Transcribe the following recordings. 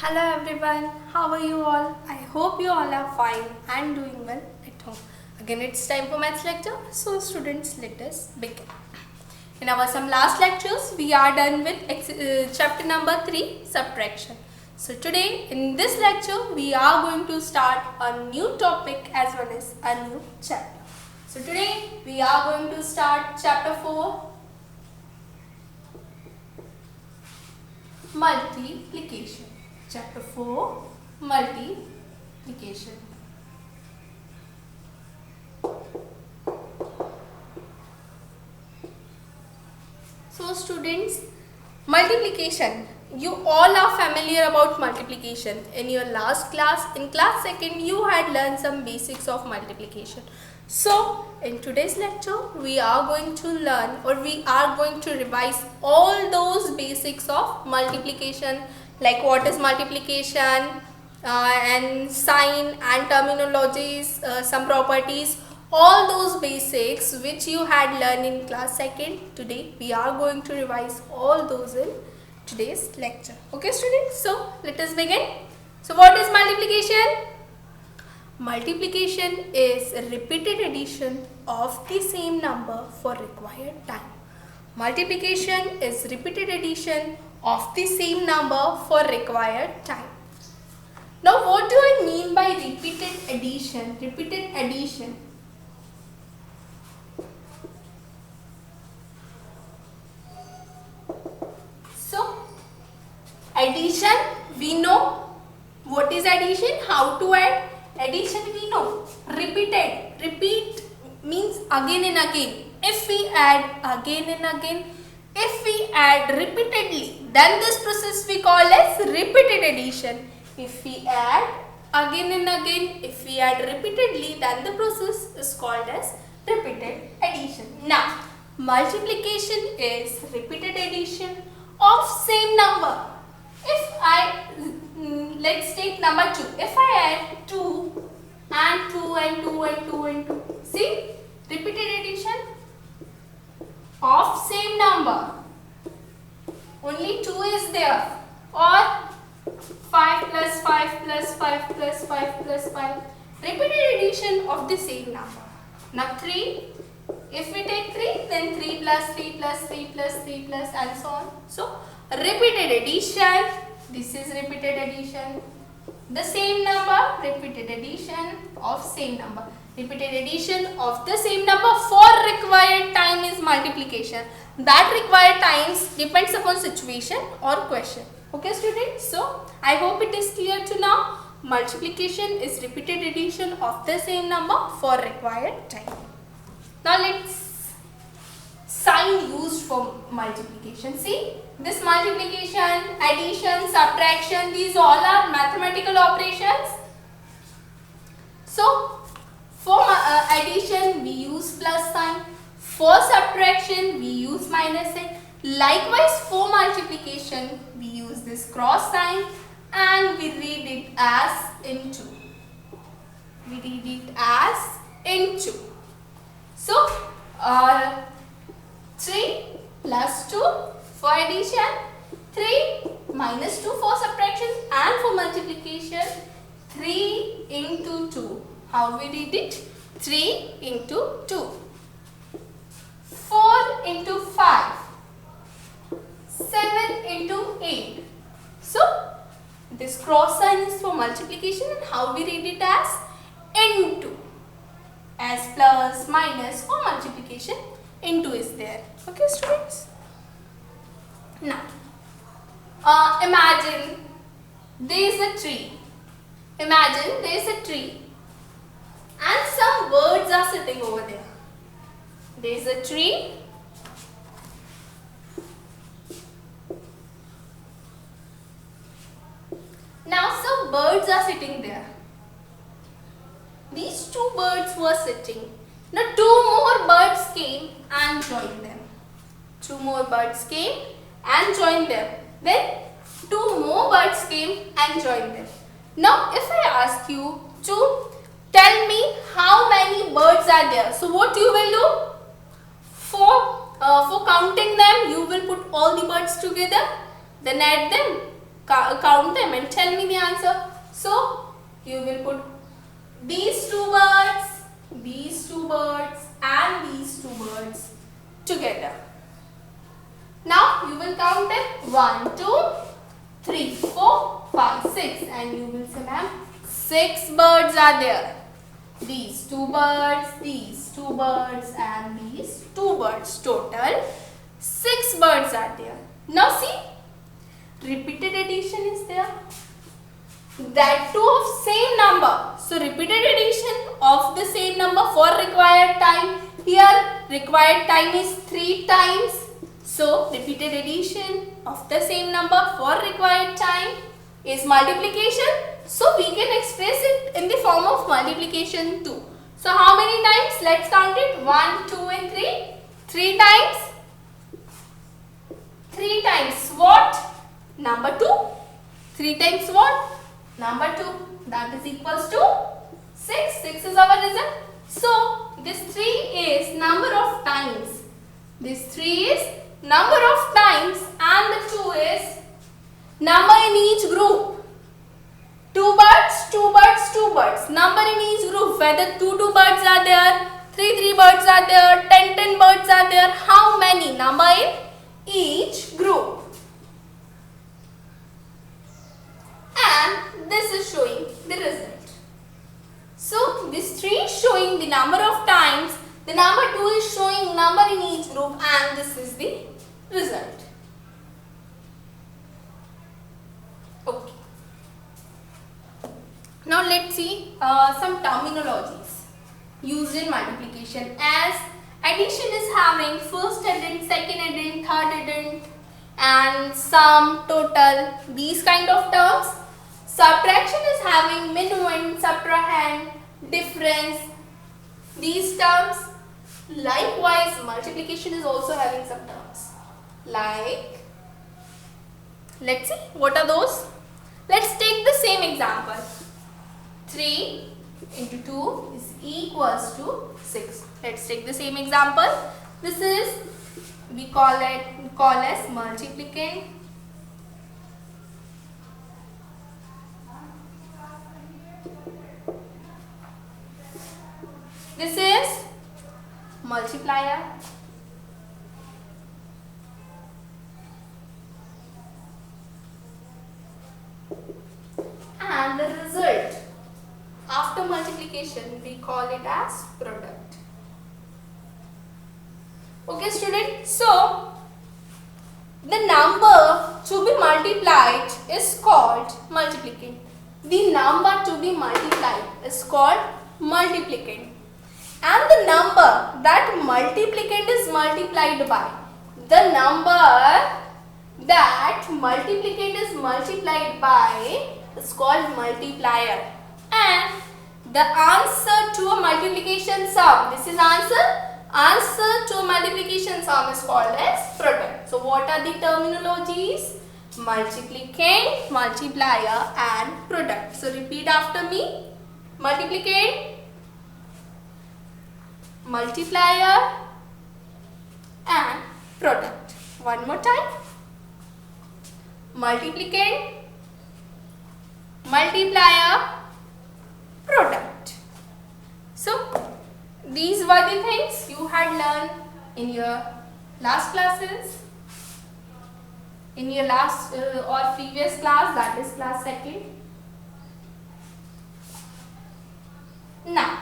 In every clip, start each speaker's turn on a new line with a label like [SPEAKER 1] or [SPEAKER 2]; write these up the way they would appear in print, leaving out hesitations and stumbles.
[SPEAKER 1] Hello everyone, how are you all? I hope you all are fine and doing well at home. Again it's time for maths lecture, so students let us begin. In our some last lectures we are done with chapter number 3 subtraction. So today in this lecture we are going to start a new topic as well as a new chapter. So today we are going to start chapter 4 multiplication. Chapter 4 multiplication. So students, multiplication, you all are familiar about multiplication. In your last class, in class 2nd, you had learned some basics of multiplication. So in today's lecture we are going to learn, or we are going to revise all those basics of multiplication, like what is multiplication and sign and terminologies, some properties, all those basics which you had learned in class 2nd. Today we are going to revise all those in today's lecture. Okay students, so let us begin. So what is multiplication? Multiplication is a repeated addition of the same number for required time. Multiplication is repeated addition of the same number for required time. Now what do I mean by repeated addition? Repeated addition. So addition, we know what is addition, how to add. Addition we know, repeated, repeat means again and again. If we add again and again, if we add repeatedly, then this process we call as repeated addition. If we add again and again, if we add repeatedly, then the process is called as repeated addition. Now, multiplication is repeated addition of same number. If I let's take number 2. If I add 2 and 2 and 2 and 2 and 2, see, repeated addition of same number. Only 2 is there, or 5 plus 5 plus 5 plus 5 plus 5. Repeated addition of the same number. Now 3. If we take 3, then 3 plus 3 plus 3 plus 3 plus and so on. So repeated addition. This is repeated addition. The same number, repeated addition of same number. Repeated addition of the same number for required time is multiplication. That required times depends upon situation or question. Okay students, so I hope it is clear to now. Multiplication is repeated addition of the same number for required time. Now let's sign used for multiplication. See, this multiplication, addition, subtraction, these all are mathematical operations. So for addition we use plus sign, for subtraction we use minus sign. Likewise for multiplication we use this cross sign and we read it as into. We read it as into. So 3 plus 2 for addition, 3 minus 2 for subtraction, and for multiplication 3 into 2. How we read it? 3 into 2. 4 into 5. 7 into 8. So this cross sign is for multiplication, and how we read it as into. As plus, minus for multiplication, into is there. Okay students. Now imagine there is a tree. Imagine there is a tree and some birds are sitting over there. There is a tree. Now some birds are sitting there. These 2 birds were sitting. Now 2 more birds came and joined them. 2 more birds came and joined them. Then 2 more birds came and joined them. Now if I ask you to tell me how many birds are there, so what you will do? For counting them, you will put all the birds together, then add them. count them and tell me the answer. So you will put these two birds and these two birds together. Now you will count them 1, 2, 3, 4, 5, 6 and you will say, ma'am, 6 birds are there. These two birds and these two birds. Total 6 birds are there. Now see, repeated addition is there. That too of same number. So repeated addition of the same number for required time. Here required time is 3 times. So repeated addition of the same number for required time is multiplication. So we can express it in the form of multiplication too. So how many times? Let's count it. 1, 2 and 3. 3 times. 3 times what? Number 2. 3 times what? Number 2. That is equals to 6. 6 is our result. So this 3 is number of times. This 3 is number of times and the 2 is number in each group. 2 birds, 2 birds, 2 birds. Number in each group. Whether 2 birds are there, 3 birds are there, 10 birds are there. How many? Number in each group. And this is showing the result. So this 3 is showing the number of times. The number 2 is showing number in each group and this is the result. Okay. Now let's see some terminologies used in multiplication. As addition is having first addend, second addend, third addend and sum, total, these kind of terms. Subtraction is having minuend, subtrahend, difference, these terms. Likewise, multiplication is also having some terms. Like, let's see, what are those? Let's take the same example. 3 into 2 is equals to 6. Let's take the same example. This is, we call as multiplicand. This is multiplier. And the result after multiplication we call it as product. Okay student, so the number to be multiplied is called multiplicand. The number to be multiplied is called multiplicand. And the number that multiplicand is multiplied by, the number that multiplicand is multiplied by is called multiplier. And the answer to a multiplication sum, this is answer to a multiplication sum is called as product. So what are the terminologies? Multiplicand, multiplier and product. So repeat after me. Multiplicand, multiplier and product. One more time. Multiplicand, multiplier, product. So these were the things you had learned in your last classes, in your last or previous class, that is class 2nd. Now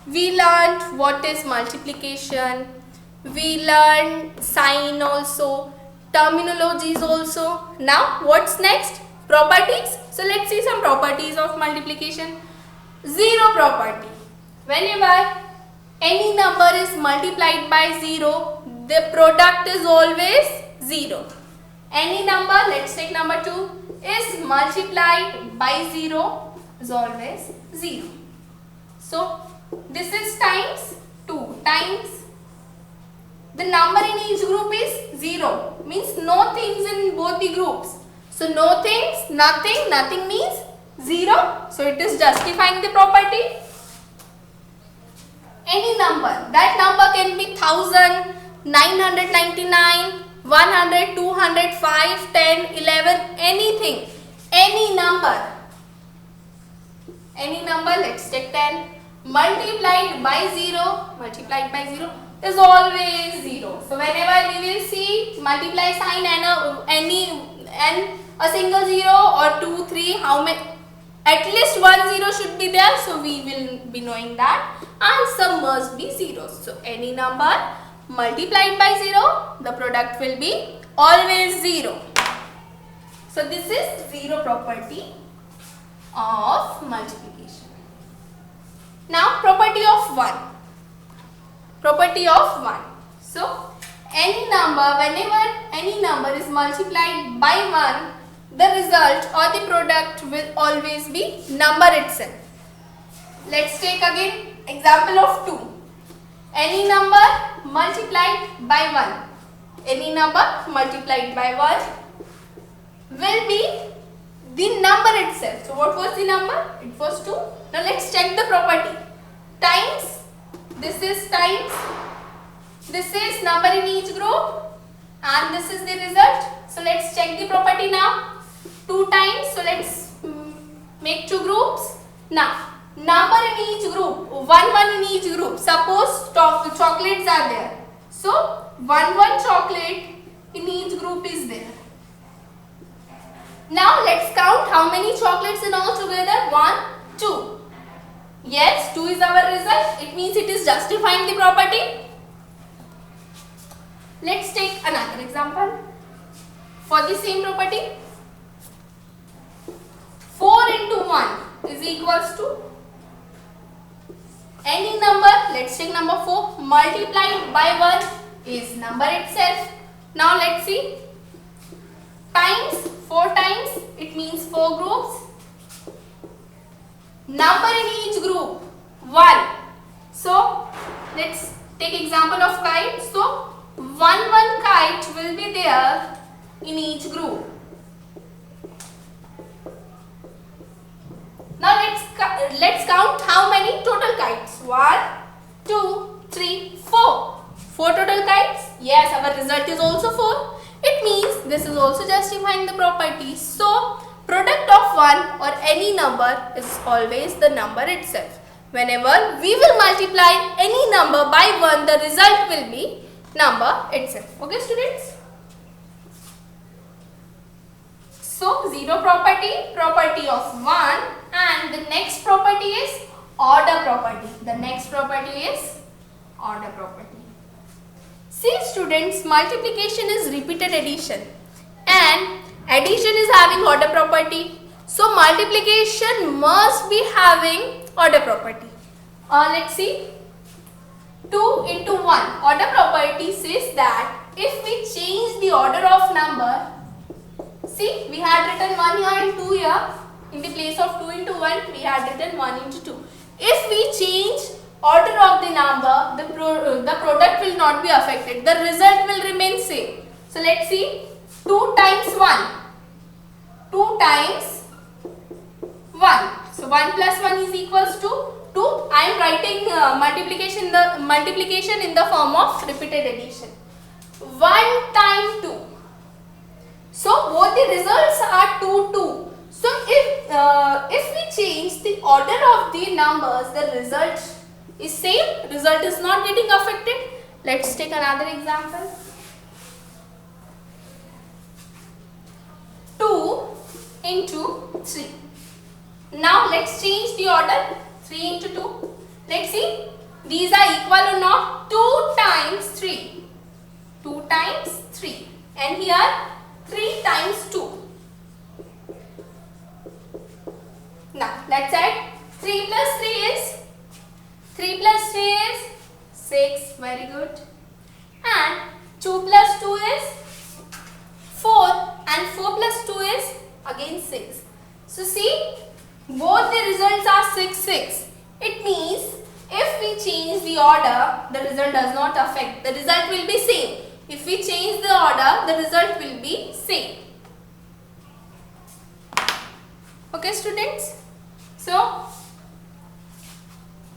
[SPEAKER 1] we learned what is multiplication, we learned sign also, terminologies also. Now what's next? Properties. So let's see some properties of multiplication. Zero property. Whenever any number is multiplied by 0, the product is always 0. Any number, let's take number 2, is multiplied by 0 is always 0. So this is times 2 times the number in each group is 0, means no things in both the groups. So no things, nothing, nothing means 0. So it is justifying the property. Any number, that number can be 1000, 999, 100, 200, 5, 10, 11, anything, any number, let's take 10, multiplied by 0 is always 0. So whenever we will see multiply sign and a single 0 or 2, 3, how many, at least 1 0 should be there. So we will be knowing that answer must be 0. So any number multiplied by 0, the product will be always 0. So this is 0 property of multiplication. Now property of 1. So any number, whenever any number is multiplied by 1, the result or the product will always be number itself. Let's take again example of 2. Any number multiplied by 1. Any number multiplied by 1 will be the number itself. So what was the number? It was 2. Now let's check the property. Times, this is times, this is number in each group, and this is the result. So let's check the property now. 2 times, so let's make 2 groups. Now number in each group, 1 in each group. Suppose chocolates are there. So 1 chocolate in each group is there. Now let's count how many chocolates in all together. 1, 2. Yes, 2 is our result. It means it is justifying the property. Let's take another example for the same property. 4 into 1 is equals to any number. Let's take number 4 multiplied by 1 is number itself. Now let's see. Times, 4 times, it means 4 groups. Number in each group 1. So let's take example of kite. So 1 kite will be there in each group. Now let's count how many total kites. 1, 2, 3, 4. 4 total kites. Yes, our result is also 4. It means this is also justifying the property. So product of 1 or any number is always the number itself. Whenever we will multiply any number by 1, the result will be number itself. Okay students? So 0 property of 1, and the next property is order property. See students, multiplication is repeated addition and addition is having order property. So multiplication must be having order property. Let's see. 2 into 1. Order property says that if we change the order of number, see we had written 1 here and 2 here. In the place of 2 into 1, we had written 1 into 2. If we change order of the number, the product will not be affected. The result will remain same. So let's see. 2 times 1. 2 times 1. So 1 plus 1 is equals to 2. I am writing multiplication in the form of repeated addition. 1 times 2. So both the results are 2, 2. So if we change the order of the numbers, the result is same. Result is not getting affected. Let's take another example. 2 into 3. Now let's change the order. 3 into 2. Let's see. These are equal or not? 2 times 3. 2 times 3. And here 3 times 2. Now let's add. 3 plus 3 is 6. Very good. And 2 plus 2 is 4. And 4 plus 2 is again 6. So see, both the results are 6, 6. It means if we change the order, the result does not affect. The result will be same. If we change the order, the result will be same. Okay students? So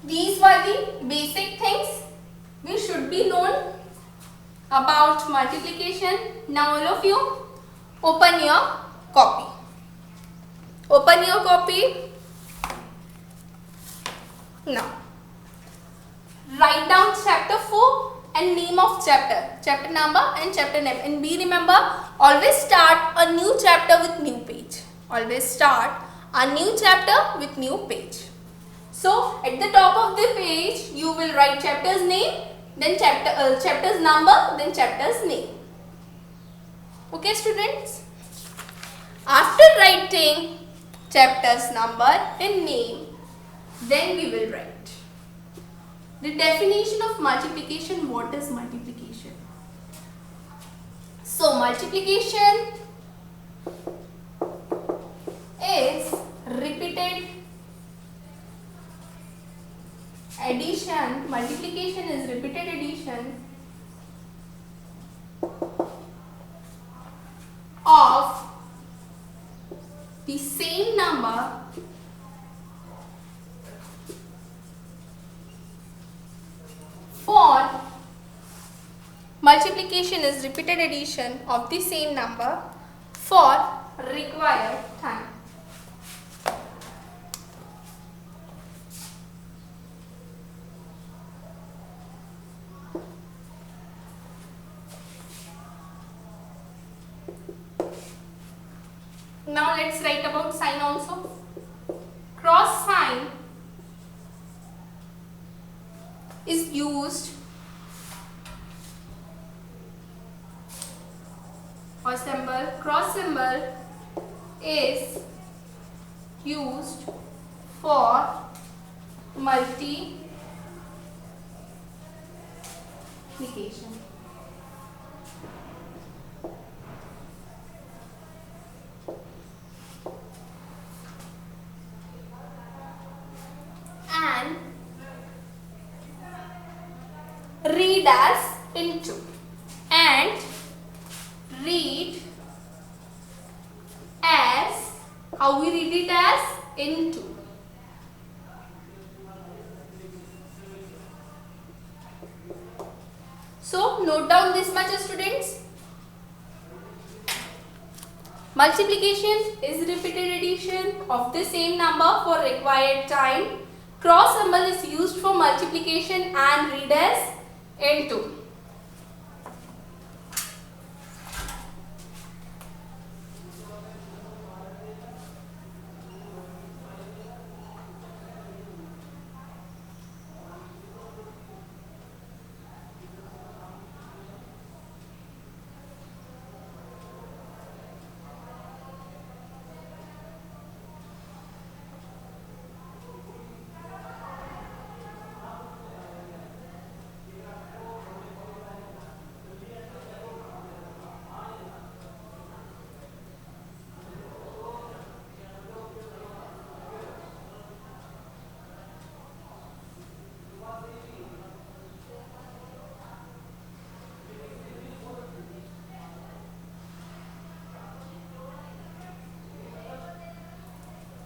[SPEAKER 1] these were the basic things we should be known about multiplication. Now all of you open your copy. Open your copy. Now write down chapter 4 and name of chapter number and chapter name, and be remember, always start a new chapter with new page. Always start a new chapter with new page. So at the top of the page you will write chapter's name, then chapter's number, then chapter's name. Okay students? After writing chapter's number and name, then we will write the definition of multiplication. What is multiplication? So multiplication is repeated addition. Multiplication is repeated addition of the same number for multiplication is repeated addition of the same number for required time. Now let's write about sign also. Cross sign is used or symbol. Cross symbol is used for multiplication. And read as into, and read as, how we read it as? Into. So note down this much students. Multiplication is repeated addition of the same number for required time. Cross symbol is used for multiplication and read as into.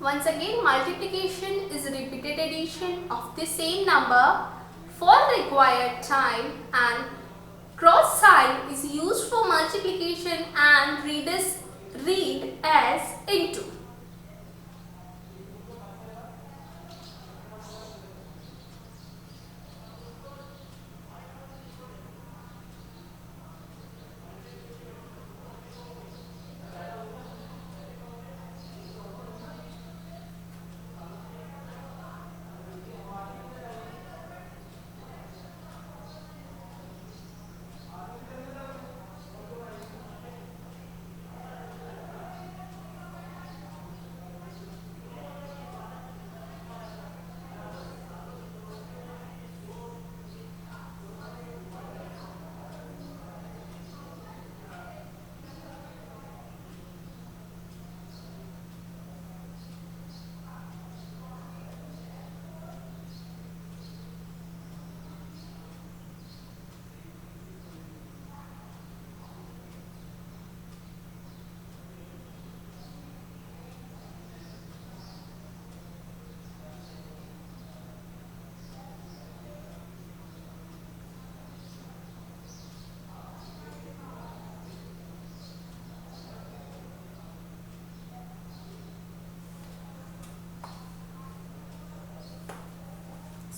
[SPEAKER 1] Once again, multiplication is repeated addition of the same number for required time, and cross sign is used for multiplication and read as into.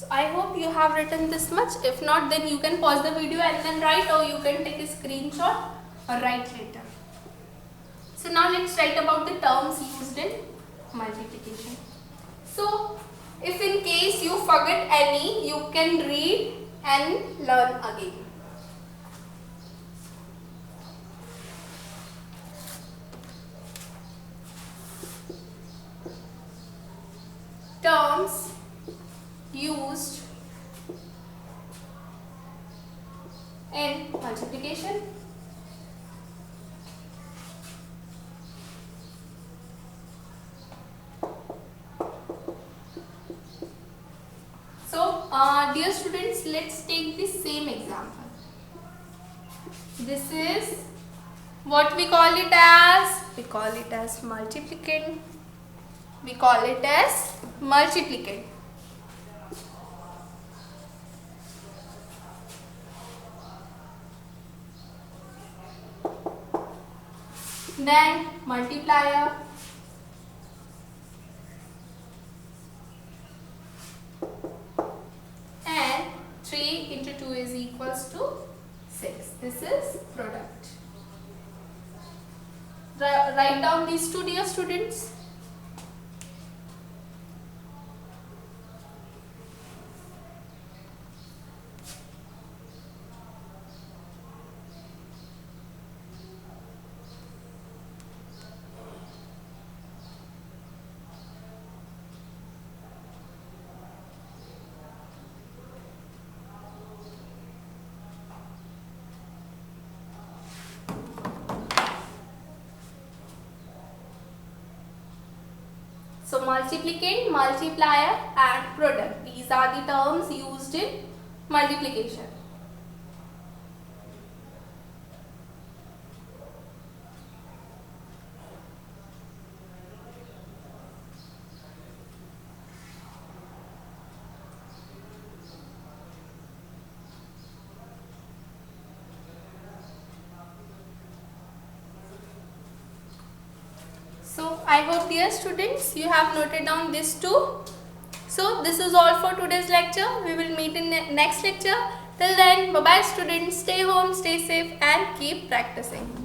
[SPEAKER 1] So I hope you have written this much. If not, then you can pause the video and then write, or you can take a screenshot or write later. So now let's write about the terms used in multiplication. So if in case you forget any, you can read and learn again. Terms used in multiplication. So dear students, let's take the same example. This is what we call it as? We call it as multiplicand. We call it as multiplicand. Then multiplier. And 3 into 2 is equals to 6. This is product. Write down these two, dear students. So multiplicand, multiplier and product. These are the terms used in multiplication. So I hope dear students you have noted down this too. So this is all for today's lecture. We will meet in the next lecture. Till then, bye bye students. Stay home, stay safe and keep practicing.